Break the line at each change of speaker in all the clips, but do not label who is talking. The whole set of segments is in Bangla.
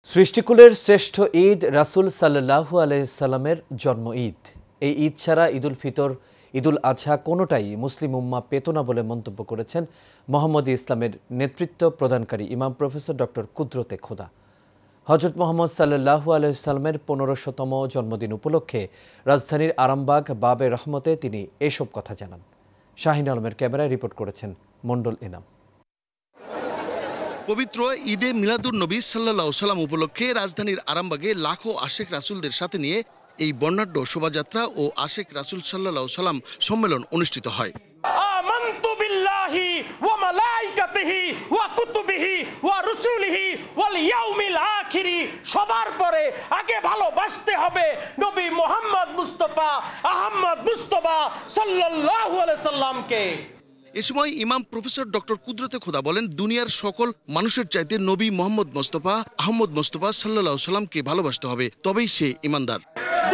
সৃষ্টিকুলের শ্রেষ্ঠ ঈদ রাসূল সাল্লাল্লাহু আলাইহি সাল্লামের জন্ম ঈদ। এই ঈদ ছাড়া ঈদুল ফিতর, ঈদুল আজহা কোনোটাই মুসলিম উম্মাহ পেত না বলে মন্তব্য করেছেন মোহাম্মদী ইসলামের নেতৃত্ব প্রদানকারী ইমাম প্রফেসর ডক্টর কুদরতে খোদা। হযরত মুহাম্মদ সাল্লাল্লাহু আলাইহি সাল্লামের 1500তম জন্মদিন উপলক্ষে রাজধানীর আরামবাগ বাবে রহমতে তিনি এসব কথা জানান। শাহিন আলমের ক্যামেরায় রিপোর্ট করেছেন মণ্ডল এনাম।
পবিত্র ঈদে মিলাদুন্নবী সাল্লাল্লাহু সাল্লাম উপলক্ষে রাজধানীর আরামবাগে লাখো আশেক রাসূলদের সাথে নিয়ে এই বর্ণাঢ্য শোভাযাত্রা ও আশেক রাসূল সাল্লাল্লাহু সাল্লাম সম্মেলন অনুষ্ঠিত হয়।
আমানতু বিল্লাহি ওয়া মালাইকাতিহি ওয়া কুতুবিহি ওয়া রুসুলিহি ওয়াল ইয়াউমিল আখির। সবার পরে আগে ভালোবাসতে হবে নবী মুহাম্মদ মুস্তাফা আহমদ মুস্তাফা সাল্লাল্লাহু আলাইহি সাল্লামকে।
এ সময় ইমাম প্রফেসর ডক্টর কুদরতে খোদা বলেন, দুনিয়ার সকল মানুষের চাইতে নবী মোহাম্মদ মুস্তাফা আহমদ মুস্তাফা সাল্লাল্লাহু সাল্লামকে ভালোবাসতে হবে, তবেই সে ঈমানদার।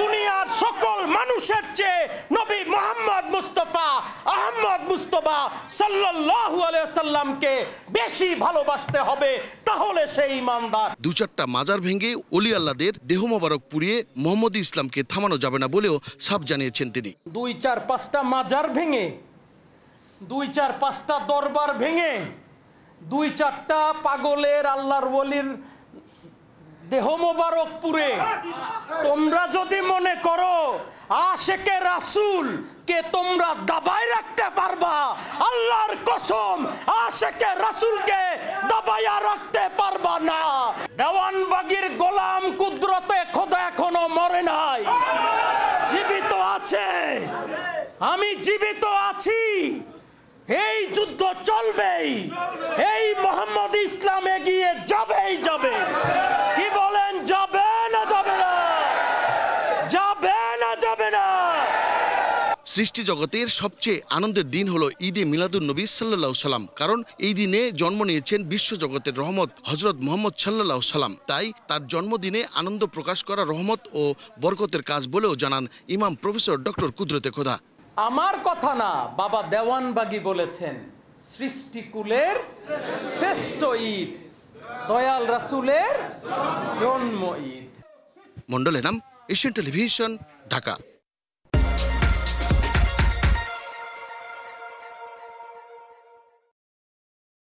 দুনিয়ার সকল মানুষের চেয়ে নবী মোহাম্মদ মুস্তাফা আহমদ মুস্তাফা সাল্লাল্লাহু আলাইহি সাল্লামকে বেশি ভালোবাসতে হবে, তাহলে সে ঈমানদার।
দু-চারটা মাজার ভেঙে ওলি আল্লাহদের দেহ মোবারক পুড়িয়ে মোহাম্মদী ইসলামকে থামানো যাবে না বলেও সাফ জানিয়েছেন তিনি।
2-4-5টা মাজার ভেঙে, 2-4-5টা দরবার ভেঙে, 2-4টা পাগলের আল্লাহর ওলির দেহ মোবারক পুড়ে তোমরা যদি মনে করো আশেকে রাসূল কে তোমরা দাবায় রাখতে পারবা, আল্লাহর কসম আশেকে রাসূলকে দাবায়া রাখতে পারবা না। দেওয়ানবাগীর গোলাম কুদরতে খোদা এখনো মরে নাই, জীবিত আছে। আমি জীবিত আছি, এই যুদ্ধ চলবেই, এই মোহাম্মদ ইসলাম এগিয়ে যাবেই যাবে। কি বলেন, যাবে না যাবে না? যাবে না যাবে না?
সৃষ্টি জগতের সবচেয়ে আনন্দের দিন হলো ঈদে মিলাদুন্নবী সাল্লাল্লাহু সাল্লাম, কারণ এই দিনে জন্ম নিয়েছেন বিশ্বজগতের রহমত হযরত মুহাম্মদ সাল্লাল্লাহু সাল্লাম। তাই তার জন্মদিনে আনন্দ প্রকাশ করা রহমত ও বরকতের কাজ বলেও জানান ইমাম প্রফেসর ডক্টর কুদরতে খোদা।
আমার কথা না, বাবা দেওয়ানবাগী বলেছেন, সৃষ্টিকুলের শ্রেষ্ঠ ঈদ দয়াল রাসূলের জন্ম ঈদ।
মণ্ডল এনাম, এশিয়ান টেলিভিশন, ঢাকা।